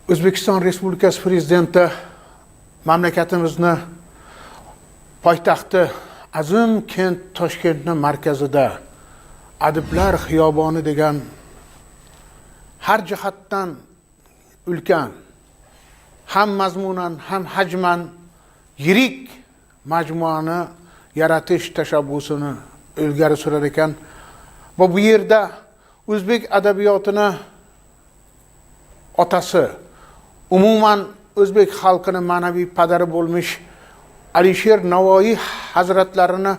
O'zbekiston Respublikasi Prezidenti mamlakatimizni poytaxti azim kent Toshkentning markazida Adiblar xiyoboni degan har jihatdan ulkan, ham mazmunan ham hajman yirik majmuani yaratish tashabbusini ilgari surar ekan va bu yerda o'zbek adabiyotini otasi, umuman o'zbek xalqining ma'naviy padari bo'lmish Alisher Navoiy hazratlarini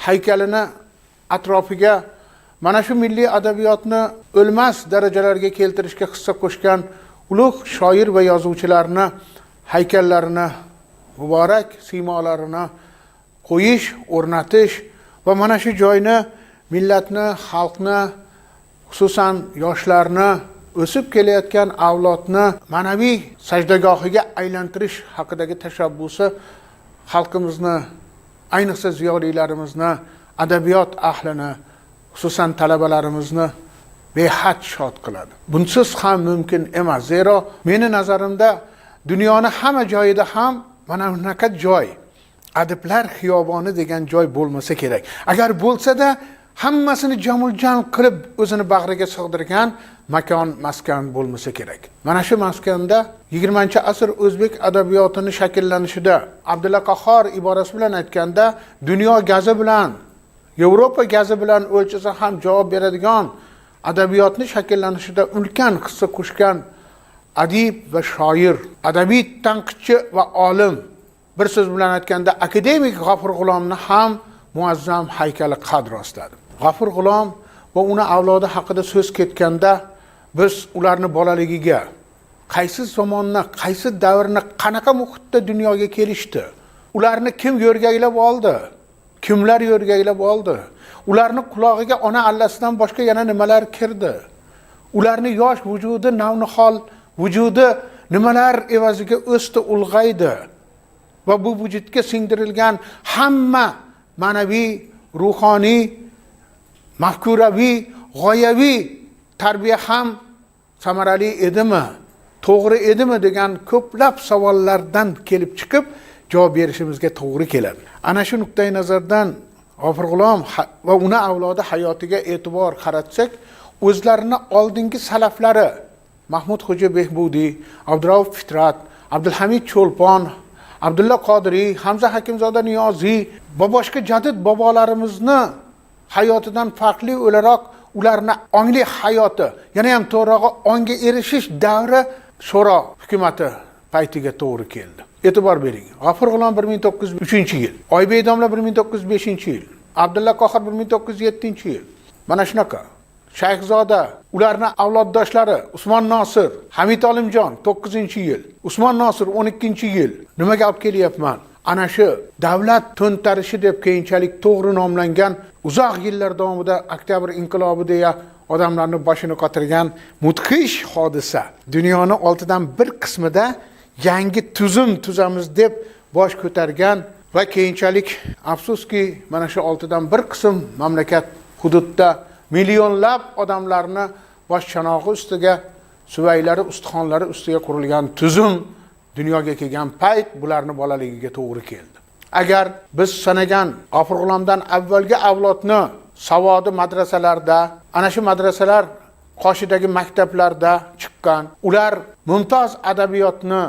haykalini atrofiga mana shu milliy adabiyotni o'lmas darajalarga keltirishga hissa qo'shgan ulug' shoir va yozuvchilarni haykallarini, muborak siymolarini qo'yish, o'rnatish va mana shu joyni millatni, xalqni, xususan yoshlarni, o'sib kelayotgan avlodni ma'naviy sajdagohiga aylantirish haqidagi tashabbusi xalqimizni, ayniqsa ziyolilarimizni, adabiyot ahlini, xususan talabalarimizni behad shod qiladi. Bunsiz ham mumkin emas. Zero meni nazarimda dunyoning hamma joyida ham mana bunaqa joy, Adiblar xiyoboni degan joy bo'lmasa kerak. Agar bo'lsa-da hammasini jamul-jam qilib o'zini bag'riga sig'dirgan makon, maskan bo'lmasa kerak. Mana shu maskanda 20-asr o'zbek adabiyotini shakllanishida Abdulla Qahhor iborasi bilan aytganda, dunyo gazi bilan, Yevropa gazi bilan o'lchasa ham javob beradigan adabiyotni shakllanishida ulkan hissa qo'shgan adib va shoir, adabiy tanqidchi va olim, bir so'z bilan aytganda akademik G'afur G'ulomni ham muazzam haykali qad rostladi. G'afur G'ulom va uni avlodi haqida so'z ketganda biz ularni bolaligiga, qaysi zamonni, qaysi davrni, qanaqa muhitda dunyoga kelishdi, ularni kim yo'rgaklab oldi, kimlar yo'rgaklab oldi, ularni qulog'iga ona allasidan boshqa yana nimalar kirdi, ularni yosh vujudi, navnihol vujudi nimalar evaziga o'sdi, ulg'aydi va bu vujudga singdirilgan hamma ma'naviy, ruhoniy, mafkuraviy, g'oyaviy tarbiya ham samarali edimi, to'g'ri edimi degan ko'plab savollardan kelib chiqib javob berishimizga to'g'ri keladi. Ana shu nuqtai nazardan G'afur G'ulom va uni avlodi hayotiga e'tibor qaratsak, o'zlarini oldingi salaflari Mahmud Xo'ja Behbudiy, Abdurauf Fitrat, Abdulhamid Cho'lpon, Abdulla Qodiriy, Hamza Hakimzoda Niyoziy va boshqa jadid bobolarimizni hayotidan farqli o'laroq ularni ongli hayoti, yana ham to'g'rog'i onga erishish davri Sho'ro hukumati paytiga to'g'ri keldi. E'tibor bering. G'afur G'ulom 1903-yil, Oybek domla 1905-yil, Abdulla Qahhor 1907-yil. Mana shunaqa. Shayxzoda, ularning avloddoshlari Usmon Nosir, Hamid Olimjon 9-yil, Usmon Nosir 12-yil. Nimaga olib kelyapman? Ana shu davlat to'ntarishi deb keyinchalik to'g'ri nomlangan uzoq yillar davomida Oktyabr inqilobi deya odamlarning boshini qotirgan mudhish hodisa. Dunyoni oltidan bir qismida yangi tuzum tuzamiz deb bosh ko'targan va keyinchalik afsuski mana shu oltidan bir qism mamlakat hududda millionlab odamlarni bosh chanog'i ustiga, suvaylari, ustixonlari ustiga qurilgan tuzum dunyoga kelgan payt bularni bolaligiga to'g'ri keldi. Agar biz sanagan G'afur G'ulomdan avvalgi avlodni savodi madrasalarda, ana shu madrasalar qoshidagi maktablarda chiqqan, ular mumtoz adabiyotni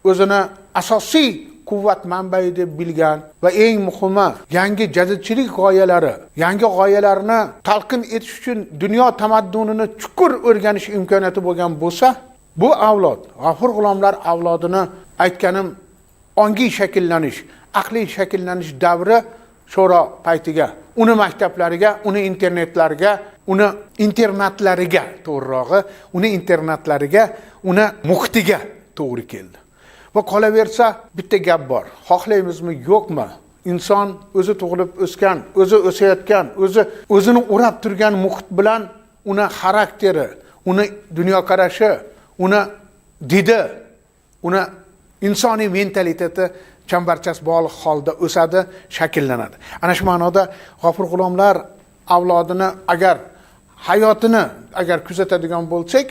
o'zini asosiy quvvat manbai deb bilgan va eng muhimi yangi jadidchilik g'oyalari, yangi g'oyalarni talqin etish uchun dunyo tamaddunini chuqur o'rganish imkoniyati bo'lgan bo'lsa, bu avlod, G'afur G'ulomlar avlodini aytganim ongiy shakllanish, aqliy shakllanish davri Sho'ro paytiga, uni maktablariga, uni internetlariga, uni internatlariga, to'g'rirog'i, uni internatlariga, uni muhitiga to'g'ri keldi. Va qolaversa bitta gap bor. Xohlaymizmi, yo'qmi? Inson o'zi tug'ilib o'sgan, o'zi o'sayotgan, o'zini o'rab turgan muhit bilan uni xarakteri, uni dunyoqarashi, uni didi, uni insoniy mentaliteti chambarchas bog'liq holda o'sadi, shakllanadi. Ana shu ma'noda G'afur G'ulomlar avlodini hayotini agar kuzatadigan bo'lsak,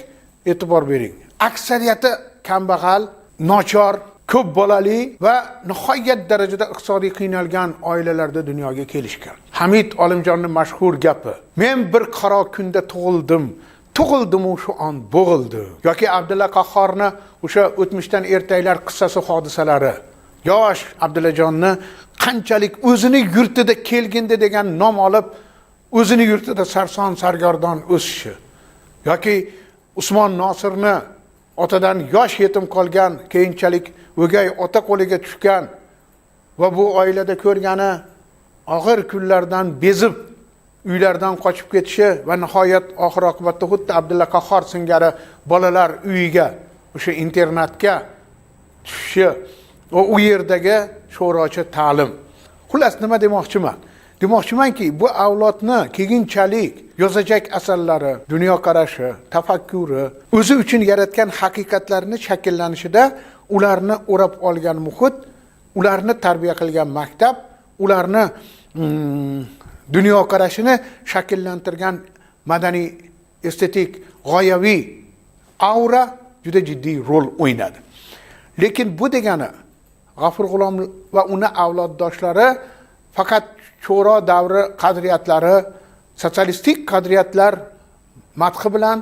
e'tibor bering. Aksariyati kambag'al, nochor, ko'p bolali va nihoyat darajada iqtisodiy qiynalgan oilalarda dunyoga kelishgan. Hamid Olimjonning mashhur gapi: "Men bir qaro kunda tug'ildim-u shu on bo'g'ildi." yoki Abdulla Qahhorni o'sha o'tmishdan ertaklar qissasi hodisalari, yosh Abdullajonni qanchalik o'zini yurtida kelgindi degan nom olib, o'zini yurtida sarson sargardon o'sishi, yoki Usmon Nosirni otadan yosh yetim qolgan, keyinchalik o'gay ota qo'liga tushgan va bu oilada ko'rgani og'ir kunlardan bezib uylardan qochib ketishi va nihoyat oxir oqibatda xuddi Abdulla Qahhor singari bolalar uyiga, o'sha internatga tushishi va u yerdagi sho'rochi ta'lim. Xullas nima demoqchiman? Demoqchimanki, bu avlodni keyinchalik yozajak asarlari, dunyoqarashi, tafakkuri, o'zi uchun yaratgan haqiqatlarni shakllanishida ularni o'rab olgan muhit, ularni tarbiya qilgan maktab, ularni dunyoqarashini shakllantirgan madaniy, estetik, g'oyaviy aura juda jiddiy rol o'ynadi. Lekin bu degani G'afur G'ulom va uni avloddoshlari faqat sho'ro davri qadriyatlari, sotsialistik qadriyatlar madhi bilan,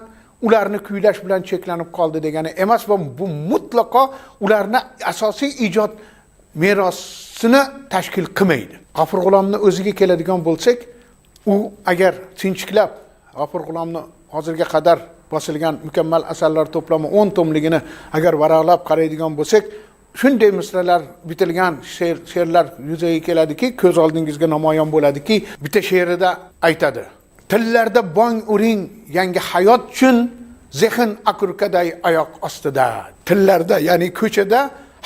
ularni kuylash bilan cheklanib qoldi degani emas va bu mutlaqo ularni asosiy ijod merosini tashkil qilmaydi. G'afur G'ulomni o'ziga keladigan bo'lsak, u agar sinchiklab G'afur G'ulomni hozirga qadar bosilgan mukammal asarlar to'plami 10 tomligini agar varaqlab qaraydigan bo'lsak, shunday misralar bitilgan she'rlar yuzaga keladiki, ko'z oldingizga namoyon bo'ladiki, bitta she'rida aytadi: "Tillarda bong uring yangi hayot uchun, zehn akurkaday oyoq ostida." Tillarda, ya'ni ko'chada,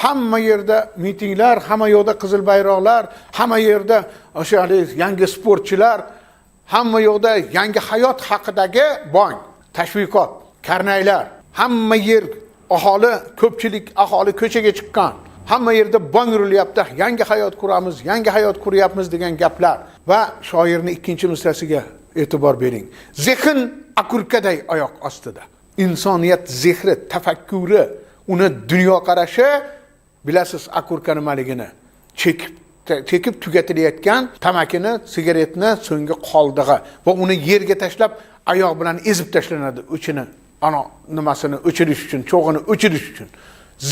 hamma yerda mitinglar, hamma yoqda qizil bayroqlar, hamma yerda o'sha yangi sportchilar, hamma yoqda yangi hayot haqidagi bong, tashviqot, karnaylar, hamma yer aholi, ko'pchilik aholi ko'chaga chiqqan. Hamma yerda bong urilyapti, yangi hayot quramiz, yangi hayot quryapmiz degan gaplar va shoirning ikkinchi misrasiga e'tibor bering. Zehn akurkaday oyoq ostida. Insoniyat zehri, tafakkuri, uni dunyoqarashi, bilasiz akurka nimaligini, chekib tugatilayotgan tamakini, sigaretni so'nggi qoldig'i va uni yerga tashlab oyoq bilan ezib tashlanadi o'chini. Ana nimasini o'chirish uchun, cho'g'ini o'chirish uchun.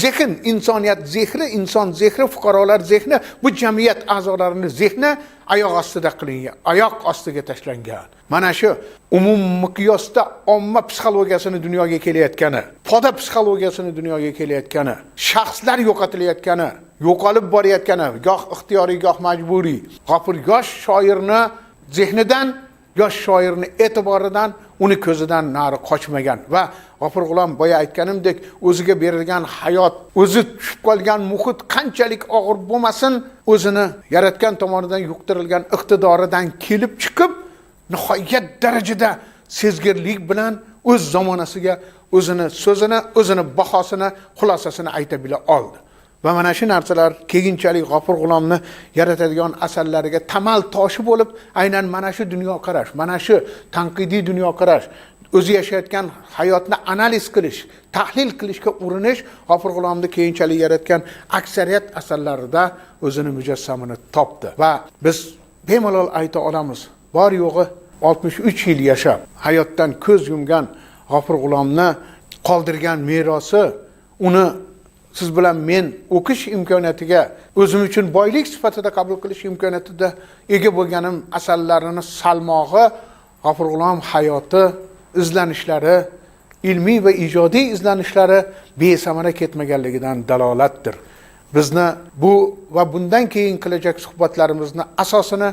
Zehn, insoniyat zehri, inson zehri, fuqarolar zehni, bu jamiyat a'zolarining zehni oyoq ostida qilingan, oyoq ostiga tashlangan. Mana shu umum miqyosda omma psixologiyasini dunyoga kelayotgani, poda psixologiyasini dunyoga kelayotgani, shaxslar yo'qotilayotgani, yo'qolib borayotgani, goh ixtiyoriy, goh majburiy. G'afur yosh shoirni zehnidan, yosh shoirni e'tiboridan, uni ko'zidan nari qochmagan va G'afur G'ulom boya aytganimdek, o'ziga berilgan hayot, o'zi tushib qolgan muhit qanchalik og'ir bo'lmasin, o'zini yaratgan tomonidan yuqtirilgan iqtidoridan kelib chiqib, nihoyat darajada sezgirlik bilan o'z zamonasiga o'zini so'zini, o'zini bahosini, xulosasini ayta bila oldi. Va mana shu narsalar keyinchalik G'afur G'ulomni yaratadigan asarlariga tamal toshi bo'lib, aynan mana shu dunyoqarash, mana shu tanqidiy dunyoqarash, o'zi yashayotgan hayotni analiz qilish, tahlil qilishga urinish G'afur G'ulomni keyinchalik yaratgan aksariyat asarlarida o'zini mujassamini topdi. Va biz bemalol ayta olamiz, bor yo'g'i 63 yil yashab, hayotdan ko'z yumgan G'afur G'ulomni qoldirgan merosi, uni siz bilan men o'qish imkoniyatiga, o'zim uchun boylik sifatida qabul qilish imkoniyatida ega bo'lganim asarlarini salmog'i, G'afur G'ulom hayoti, izlanishlari, ilmiy va ijodiy izlanishlari besamara ketmaganligidan dalolatdir. Bizni bu va bundan keyin qilajak suhbatlarimizni asosini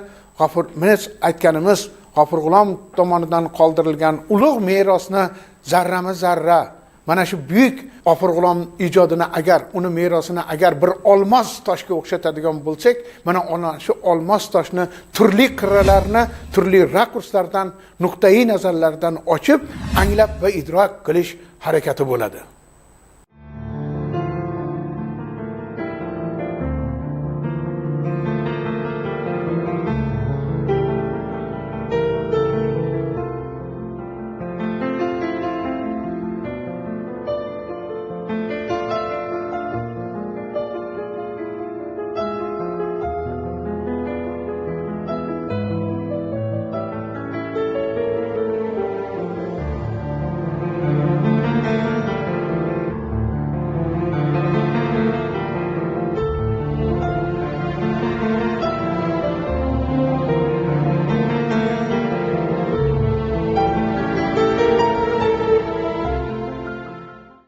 aytganimiz G'afur G'ulom tomonidan qoldirilgan ulug' merosni zarrama-zarra, mana shu buyuk G'afur G'ulom ijodini agar, uni merosini agar bir olmos toshga o'xshatadigan bo'lsak, mana ona shu olmos toshni turli qirralarni, turli rakurslardan, nuqtai nazarlardan ochib, anglab va idrok qilish harakati bo'ladi.